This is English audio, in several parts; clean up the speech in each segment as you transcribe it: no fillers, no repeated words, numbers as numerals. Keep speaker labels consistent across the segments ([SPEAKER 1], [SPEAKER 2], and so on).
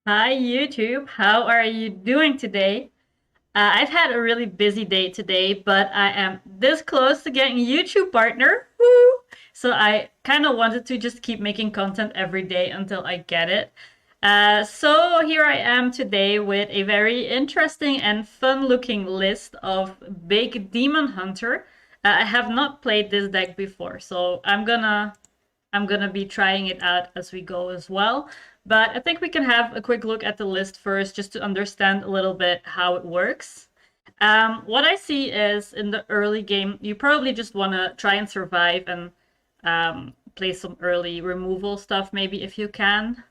[SPEAKER 1] Hi YouTube, how are you doing today? I've had a really busy day today, but I am this close to getting a YouTube partner. Woo! So I kind of wanted to just keep making content every day until I get it. So here I am today with a very interesting and fun-looking list of Big Demon Hunter. I have not played this deck before, so I'm gonna be trying it out as we go as well. But I think we can have a quick look at the list first just to understand a little bit how it works. What I see is in the early game, you probably just want to try and survive and play some early removal stuff, maybe if you can,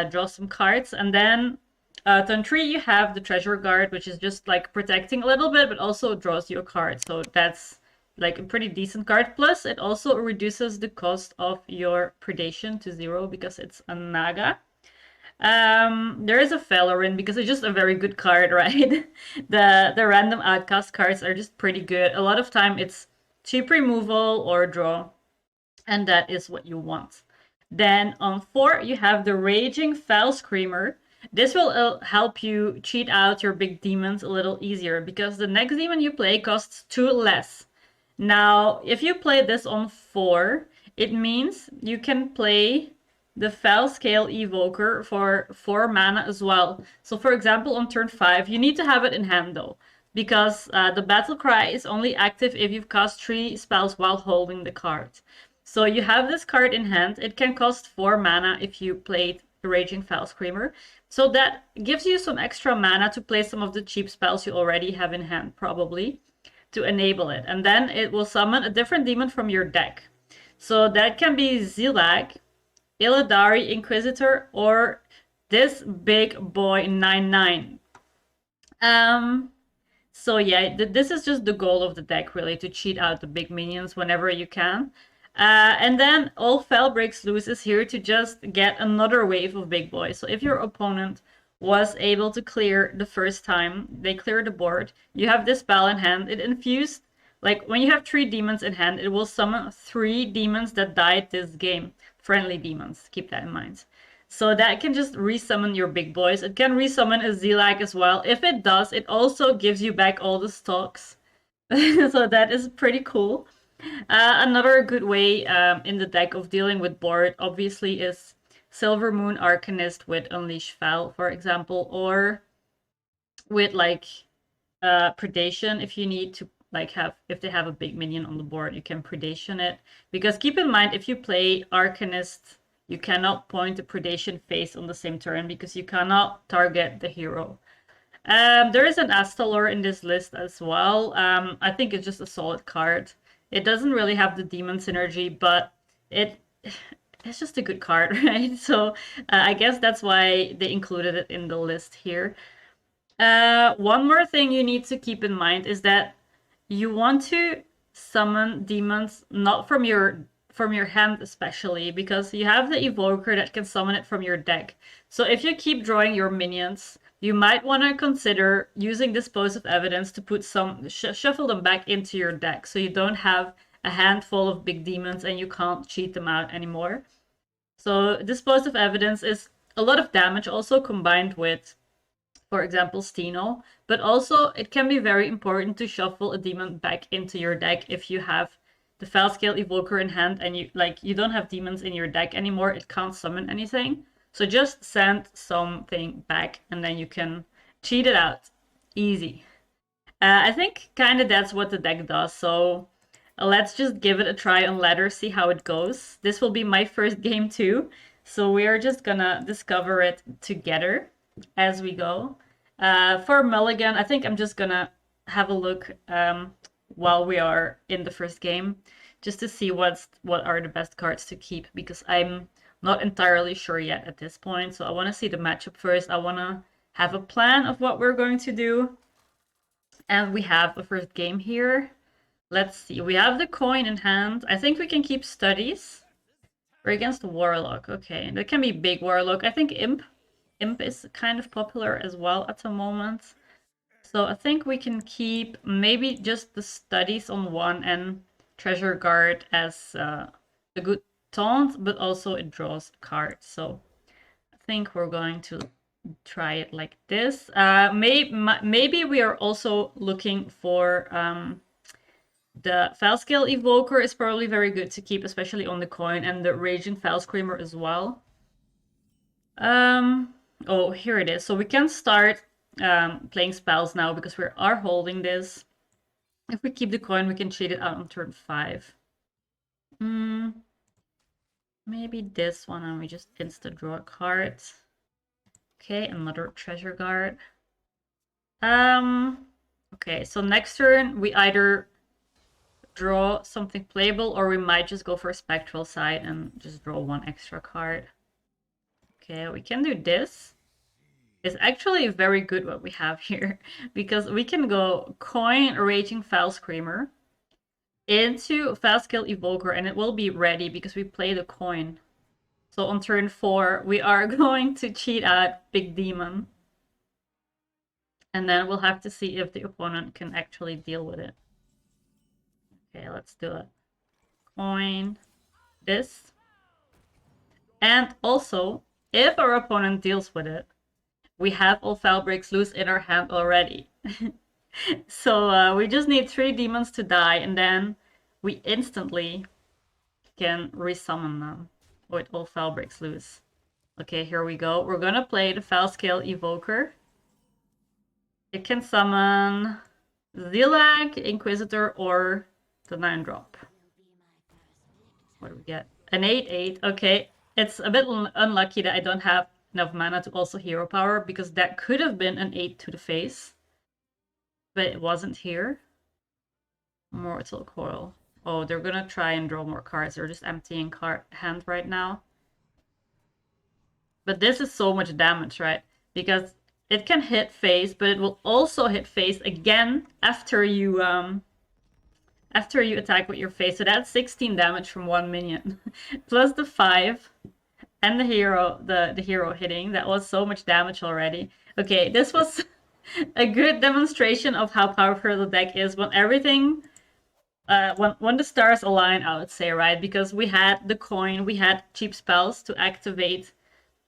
[SPEAKER 1] draw some cards. And then turn 3, you have the Treasure Guard, which is just like protecting a little bit, but also draws you a card. So that's like a pretty decent card. Plus, it also reduces the cost of your predation to 0 because it's a Naga. There is a Valorin because it's just a very good card, right? The random outcast cards are just pretty good. A lot of time it's cheap removal or draw, and that is what you want. Then on 4 you have the Raging Fell Screamer. This will help you cheat out your big demons a little easier because the next demon you play costs 2 less. Now, if you play this on 4, it means you can play the Fell Scale Evoker for 4 mana as well. So for example, on turn 5, you need to have it in hand though, because the Battle Cry is only active if you've cast 3 spells while holding the card. So you have this card in hand. It can cost 4 mana if you played the Raging Fell Screamer. So that gives you some extra mana to play some of the cheap spells you already have in hand, probably, to enable it. And then it will summon a different demon from your deck. So that can be Zilag, Illidari Inquisitor, or this big boy 9/9. Um, so yeah, this is just the goal of the deck, really, to cheat out the big minions whenever you can. And then All Fel Breaks Loose is here to just get another wave of big boys. So if your opponent was able to clear the first time, they clear the board, you have this spell in hand. It infused, like when you have 3 demons in hand, it will summon 3 demons that died this game. Friendly demons, keep that in mind. So that can just resummon your big boys. It can resummon a Zelag as well. If it does, it also gives you back all the stocks. So that is pretty cool. Another good way in the deck of dealing with board, obviously, is Silver Moon Arcanist with Unleash Fel, for example, or with like Predation if you need to like have if they have a big minion on the board, you can Predation it. Because keep in mind, if you play Arcanist, you cannot point the Predation face on the same turn because you cannot target the hero. There is an Astalor in this list as well. I think it's just a solid card. It doesn't really have the demon synergy, but it it's just a good card, right? So I guess that's why they included it in the list here. One more thing you need to keep in mind is that you want to summon demons not from your hand especially, because you have the evoker that can summon it from your deck. So if you keep drawing your minions, you might want to consider using Dispose of Evidence to put some shuffle them back into your deck so you don't have a handful of big demons and you can't cheat them out anymore. So Dispose of Evidence is a lot of damage also combined with, for example, Steno, but also it can be very important to shuffle a demon back into your deck if you have the Fell Scale Evoker in hand and you don't have demons in your deck anymore, it can't summon anything. So just send something back and then you can cheat it out. Easy. I think kind of that's what the deck does. So let's just give it a try on ladder, see how it goes. This will be my first game too. So we are just gonna discover it together as we go. For Mulligan, I think I'm just gonna have a look while we are in the first game, just to see what are the best cards to keep, because I'm not entirely sure yet at this point. So I want to see the matchup first. I want to have a plan of what we're going to do. And we have a first game here. Let's see. We have the coin in hand. I think we can keep studies. We're against Warlock. Okay, that can be Big Warlock. I think Imp is kind of popular as well at the moment. So I think we can keep maybe just the studies on one and Treasure Guard as a good taunt, but also it draws cards. So I think we're going to try it like this. Maybe we are also looking for the File Scale Evoker is probably very good to keep, especially on the coin, and the Raging File Screamer as well. Oh, here it is. So we can start playing spells now because we are holding this. If we keep the coin, we can cheat it out on turn 5. Maybe this one, and we just insta draw a card. Okay, another treasure guard. Okay, so next turn we either draw something playable, or we might just go for a spectral side and just draw one extra card. Okay, we can do this. It's actually very good what we have here, because we can go coin Raging File Screamer into File Scale Evoker, and it will be ready because we play the coin. So on turn 4, we are going to cheat out Big Demon. And then we'll have to see if the opponent can actually deal with it. Okay, let's do it. Coin this. And also, if our opponent deals with it, we have all Foul Breaks Loose in our hand already. So we just need 3 demons to die, and then we instantly can resummon them with all Foul Breaks Loose. Okay, here we go. We're gonna play the Foul Scale Evoker. It can summon Zilag, Inquisitor, or the 9-drop. What do we get? An 8/8. Okay, it's a bit unlucky that I don't have enough mana to also hero power, because that could have been an 8 to the face. But it wasn't here. Mortal Coil. Oh, they're gonna try and draw more cards. They're just emptying hand right now. But this is so much damage, right? Because it can hit face, but it will also hit face again after you attack with your face. So that's 16 damage from 1 minion. Plus the 5 and the hero hitting. That was so much damage already. Okay, this was a good demonstration of how powerful the deck is when everything when the stars align, I would say, right? Because we had the coin, we had cheap spells to activate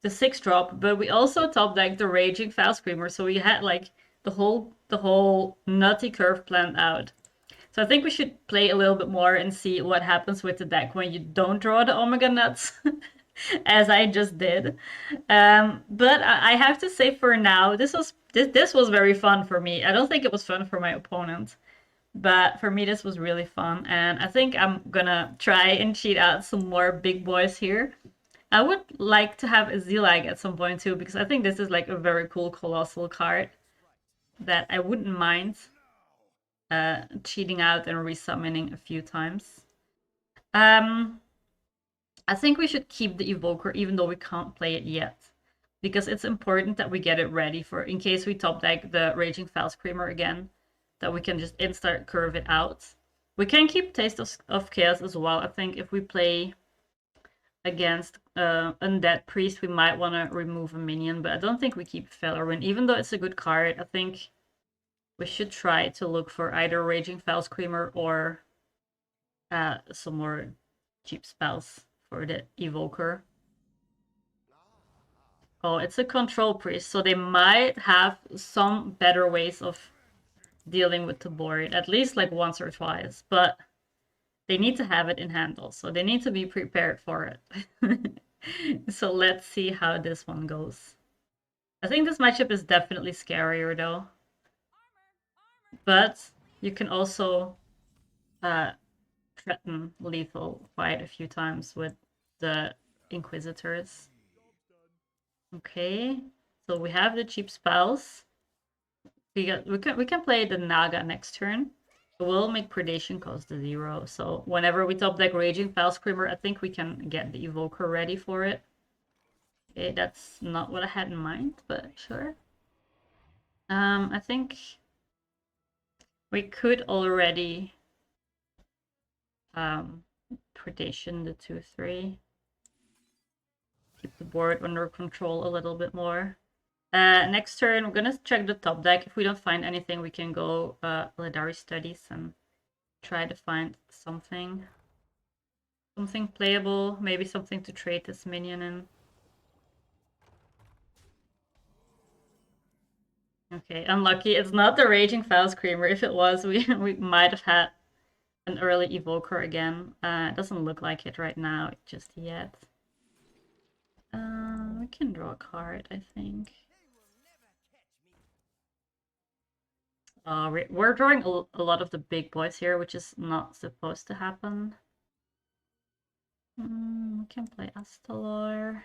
[SPEAKER 1] the 6-drop, but we also top decked the Raging File Screamer, so we had like the whole nutty curve planned out. So I think we should play a little bit more and see what happens with the deck when you don't draw the Omega Nuts, as I just did. But I have to say, for now, this was very fun for me. I don't think it was fun for my opponent, but for me this was really fun, and I think I'm gonna try and cheat out some more big boys here. I would like to have a Zilag at some point too, because I think this is like a very cool colossal card that I wouldn't mind cheating out and resummoning a few times. I think we should keep the Evoker even though we can't play it yet, because it's important that we get it ready for in case we top deck the Raging File Screamer again, that we can just instant curve it out. We can keep Taste of Chaos as well. I think if we play against Undead Priest, we might want to remove a minion, but I don't think we keep Fellerwin. Even though it's a good card, I think we should try to look for either Raging File Screamer or some more cheap spells for the Evoker. Oh, it's a Control Priest, so they might have some better ways of dealing with the board, at least like once or twice, but they need to have it in hand also. They need to be prepared for it. So let's see how this one goes. I think this matchup is definitely scarier though. But you can also threaten lethal quite a few times with the Inquisitors. Okay, so we have the cheap spells. We can play the Naga next turn. It will make Predation cost the 0. So whenever we top deck Raging File Screamer, I think we can get the Evoker ready for it. Okay, that's not what I had in mind, but sure. I think we could already Predation the 2/3. Keep the board under control a little bit more. Next turn, we're gonna check the top deck. If we don't find anything, we can go Ladari Studies and try to find something playable, maybe something to trade this minion in. Okay, unlucky. It's not the Raging Foul Screamer. If it was, we might have had an early Evoker again. It doesn't look like it right now just yet. We can draw a card, I think. We're drawing a lot of the big boys here, which is not supposed to happen. We can play Astalor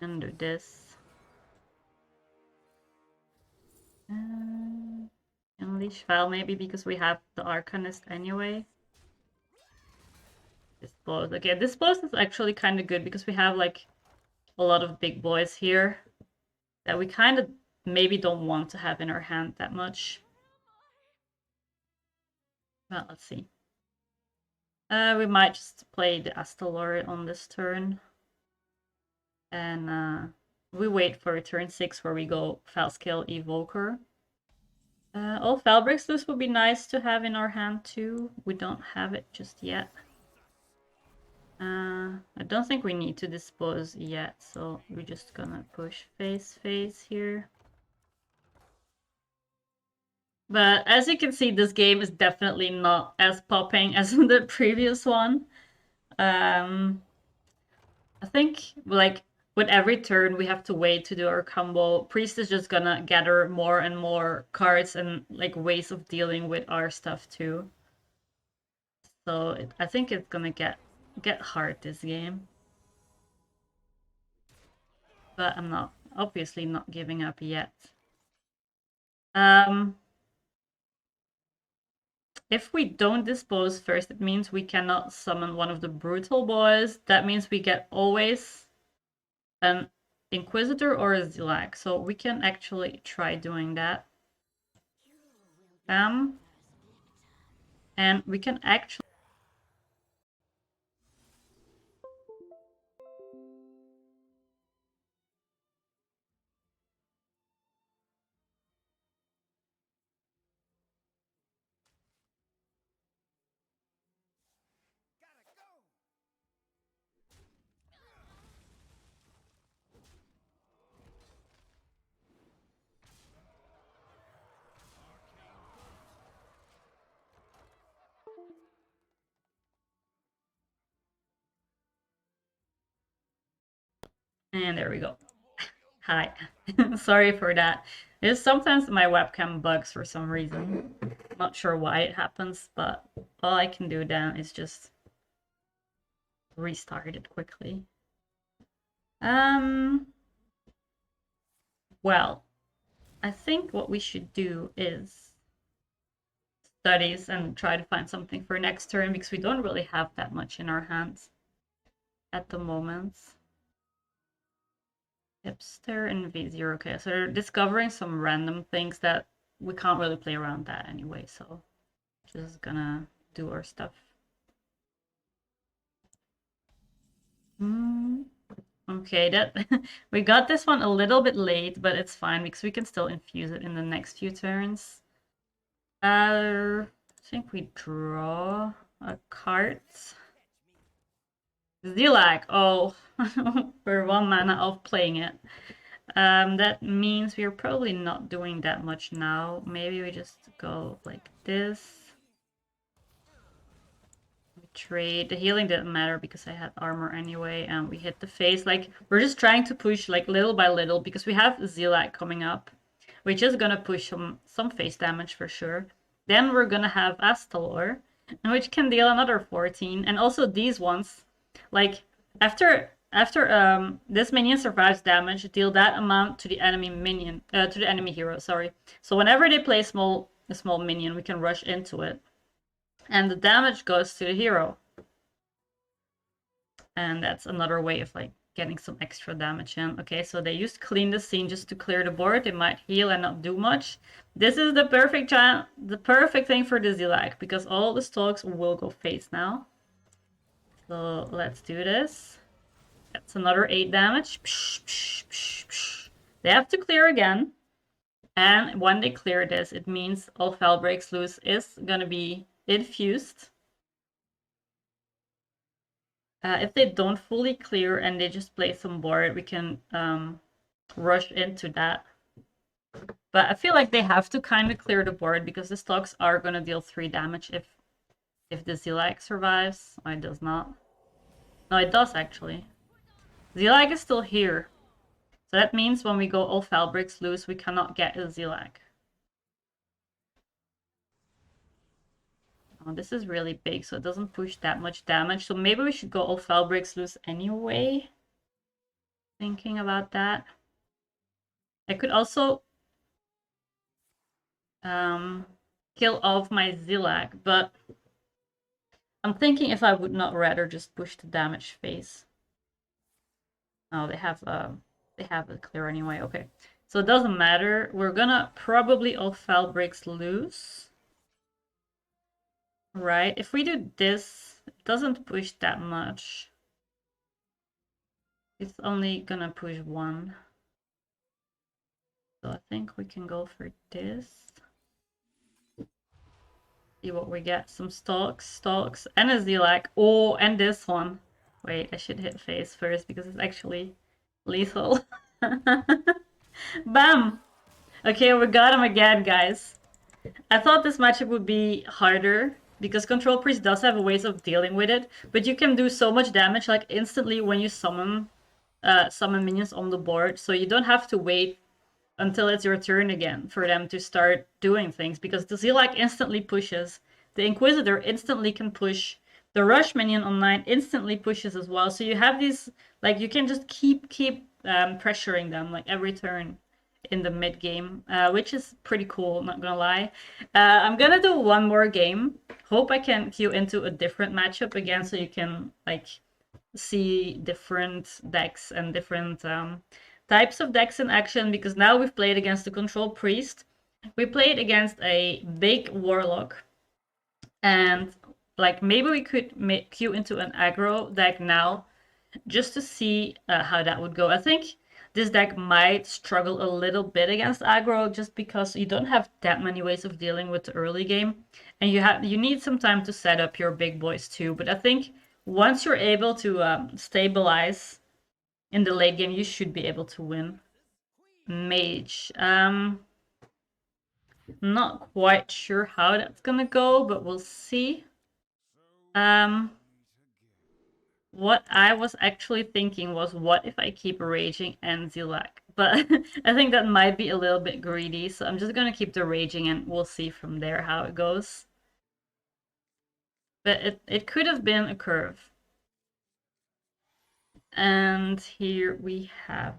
[SPEAKER 1] and do this. Unleash Val maybe because we have the Arcanist anyway. Dispose. Okay, Dispose is actually kind of good because we have like a lot of big boys here that we kind of maybe don't want to have in our hand that much. Well, let's see. We might just play the Astalor on this turn. And we wait for turn 6 where we go Falskill Evoker. All Falbricks, this would be nice to have in our hand too. We don't have it just yet. I don't think we need to dispose yet, so we're just gonna push face here. But as you can see, this game is definitely not as popping as the previous one. I think like with every turn we have to wait to do our combo. Priest is just gonna gather more and more cards and like ways of dealing with our stuff too. So I think it's gonna get hard this game. But I'm not obviously not giving up yet. If we don't dispose first, it means we cannot summon one of the brutal boys. That means we get always an Inquisitor or a Zilak. So we can actually try doing that. And we can actually... And there we go. Hi. Sorry for that. It's sometimes my webcam bugs for some reason. Not sure why it happens, but all I can do then is just restart it quickly. Well, I think what we should do is studies and try to find something for next turn because we don't really have that much in our hands at the moment. Hipster and V0. Okay, so we're discovering some random things that we can't really play around that anyway, so just gonna do our stuff. Okay, that we got this one a little bit late, but it's fine because we can still infuse it in the next few turns. I think we draw a card. Zilak. Oh, we're 1 mana off playing it. That means we're probably not doing that much now. Maybe we just go like this. We trade. The healing didn't matter because I had armor anyway, and we hit the face. Like, we're just trying to push like little by little because we have Zilak coming up, which is gonna push some face damage for sure. Then we're gonna have Astalor, which can deal another 14, and also these ones, like after this minion survives damage, deal that amount to the enemy minion, to the enemy hero. Sorry. So whenever they play a small minion, we can rush into it, and the damage goes to the hero. And that's another way of like getting some extra damage in. Okay, so they used clean the scene just to clear the board. They might heal and not do much. This is the perfect thing for the Zilak because all the stalks will go face now. So let's do this. That's another 8 damage. They have to clear again. And when they clear this, it means all Fel Breaks Loose is gonna be infused. If they don't fully clear and they just play some board, we can rush into that. But I feel like they have to kind of clear the board because the stocks are going to deal 3 damage if the Zilak survives. Oh, it does not. No, it does actually. Zilak is still here. So that means when we go all Falbricks loose, we cannot get a Zilak. Oh, this is really big, so it doesn't push that much damage. So maybe we should go all Falbricks loose anyway. Thinking about that. I could also kill off my Zilak, but I'm thinking if I would not rather just push the damage phase. Oh, they have it clear anyway. Okay, so it doesn't matter. We're gonna probably all Falbricks loose. Right, if we do this, it doesn't push that much. It's only gonna push 1. So I think we can go for this. See what we get. Some stalks, and a Zilak. Oh, and this one. Wait, I should hit face first because it's actually lethal. Bam! Okay, we got him again, guys. I thought this matchup would be harder because Control Priest does have ways of dealing with it, but you can do so much damage like instantly when you summon minions on the board, so you don't have to wait until it's your turn again for them to start doing things because the Zilak instantly pushes, the Inquisitor instantly can push, the Rush minion online instantly pushes as well. So you have these, like, you can just keep pressuring them like every turn in the mid game, which is pretty cool, not gonna lie. I'm gonna do one more game. Hope I can queue into a different matchup again so you can like see different decks and different types of decks in action, because now we've played against the Control Priest. We played against a Big Warlock, and like maybe we could queue into an aggro deck now just to see how that would go. I think this deck might struggle a little bit against aggro just because you don't have that many ways of dealing with the early game, and you need some time to set up your big boys too. But I think once you're able to stabilize in the late game, you should be able to win. Mage. Not quite sure how that's gonna go, but we'll see. Um, what I was actually thinking was, what if I keep Raging and Zilak? But I think that might be a little bit greedy, so I'm just gonna keep the Raging and we'll see from there how it goes. But it could have been a curve. And here we have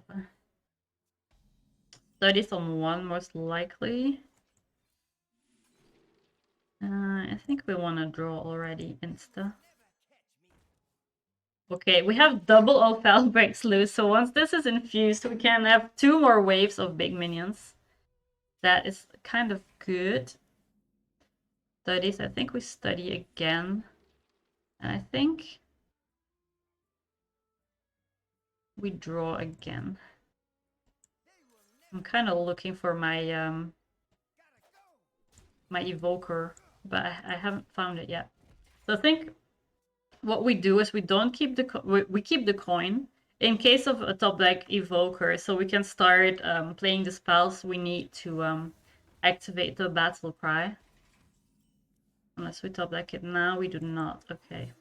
[SPEAKER 1] studies on 1 most likely. I think we want to draw already insta. Okay, we have double Ophel breaks loose, so once this is infused, we can have 2 more waves of big minions. That is kind of good. Studies, I think we study again. And I think we draw again. I'm kind of looking for my my evoker, but I haven't found it yet. So I think what we do is we don't keep we keep the coin in case of a top deck evoker, so we can start playing the spells we need to activate the battle cry. Unless we top deck it now, we do not. Okay,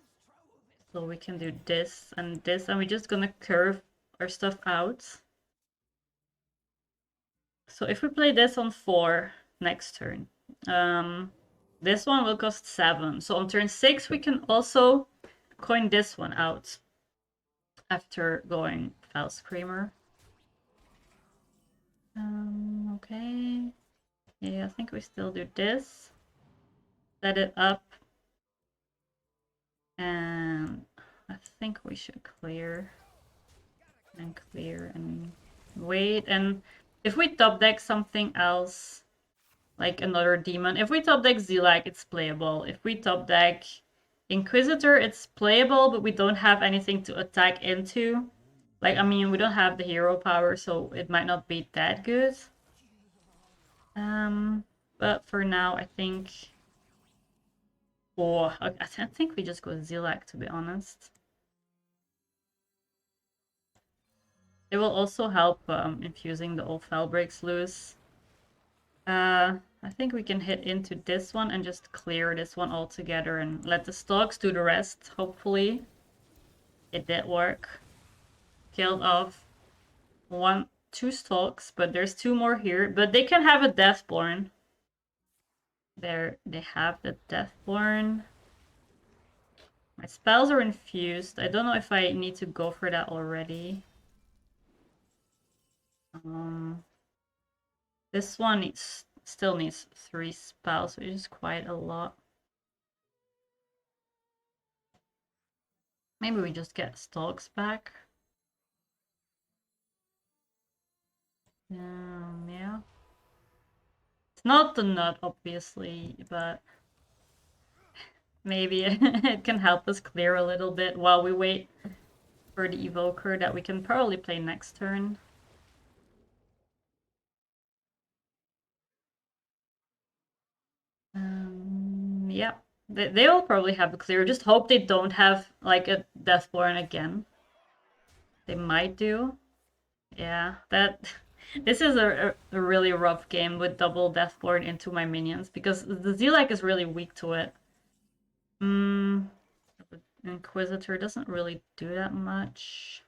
[SPEAKER 1] so we can do this, and we're just gonna curve our stuff out. So if we play this on 4 next turn, this one will cost 7. So on turn 6 we can also coin this one out after going Foul Screamer. Okay. Yeah, I think we still do this. Set it up. And I think we should clear and wait. And if we top deck something else, like another demon, if we top deck Zilak, it's playable. If we top deck Inquisitor, it's playable, but we don't have anything to attack into. Like, I mean, we don't have the hero power, so it might not be that good. But for now, I think... Oh, I think we just go Zilak, to be honest. It will also help infusing the old Fel breaks loose. I think we can hit into this one and just clear this one altogether and let the stalks do the rest. Hopefully it did work. Killed off two stalks, but there's two more here. But they can have a Deathborn. There, they have the Deathborn. My spells are infused. I don't know if I need to go for that already. This one still needs 3 spells, which is quite a lot. Maybe we just get stalks back. Yeah. It's not the nut, obviously, but maybe it can help us clear a little bit while we wait for the evoker that we can probably play next turn. Yeah. They'll probably have a clear. Just hope they don't have like a Deathborn again. They might do. Yeah, this is a really rough game with double Deathborn into my minions because the Zealak is really weak to it. Inquisitor doesn't really do that much.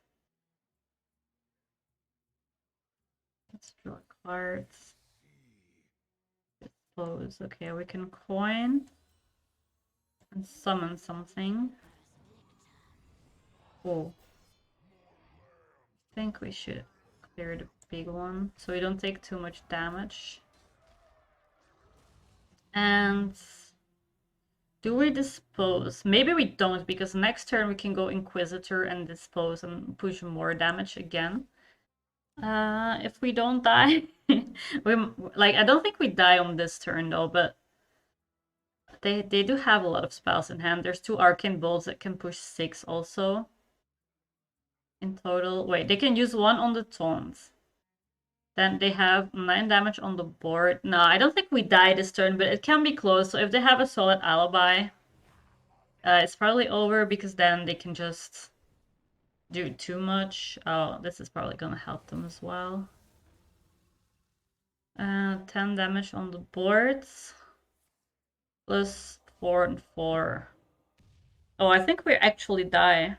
[SPEAKER 1] Let's draw cards. Dispose. Okay, we can coin and summon something. Oh. I think we should clear the big one so we don't take too much damage. And do we dispose? Maybe we don't, because next turn we can go Inquisitor and dispose and push more damage again. If we don't die, I don't think we die on this turn though, but they do have a lot of spells in hand. There's 2 Arcane Bolts that can push 6 also. In total, wait, they can use 1 on the taunt. Then they have 9 damage on the board. No, I don't think we die this turn, but it can be close. So if they have a solid alibi, it's probably over because then they can just do too much. Oh, this is probably gonna help them as well. 10 damage on the boards. Plus 4 and 4. Oh, I think we actually die.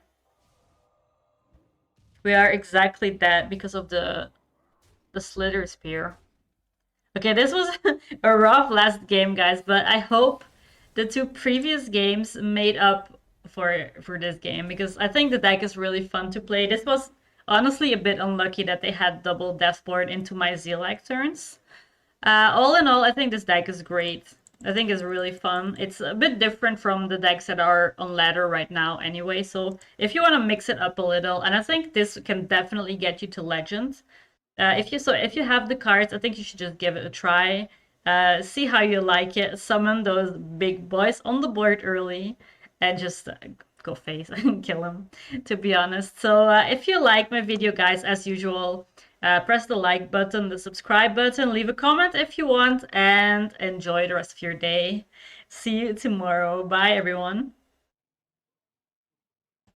[SPEAKER 1] We are exactly dead because of the Slither Spear. Okay, this was a rough last game, guys, but I hope the 2 previous games made up for this game because I think the deck is really fun to play. This was honestly a bit unlucky that they had double Deathboard into my Zealak turns. All in all, I think this deck is great. I think it's really fun. It's a bit different from the decks that are on ladder right now anyway, so if you want to mix it up a little, and I think this can definitely get you to Legend. If you have the cards, I think you should just give it a try. See how you like it. Summon those big boys on the board early, and just go face and kill them. To be honest. So if you like my video, guys, as usual, press the like button, the subscribe button, leave a comment if you want, and enjoy the rest of your day. See you tomorrow. Bye, everyone.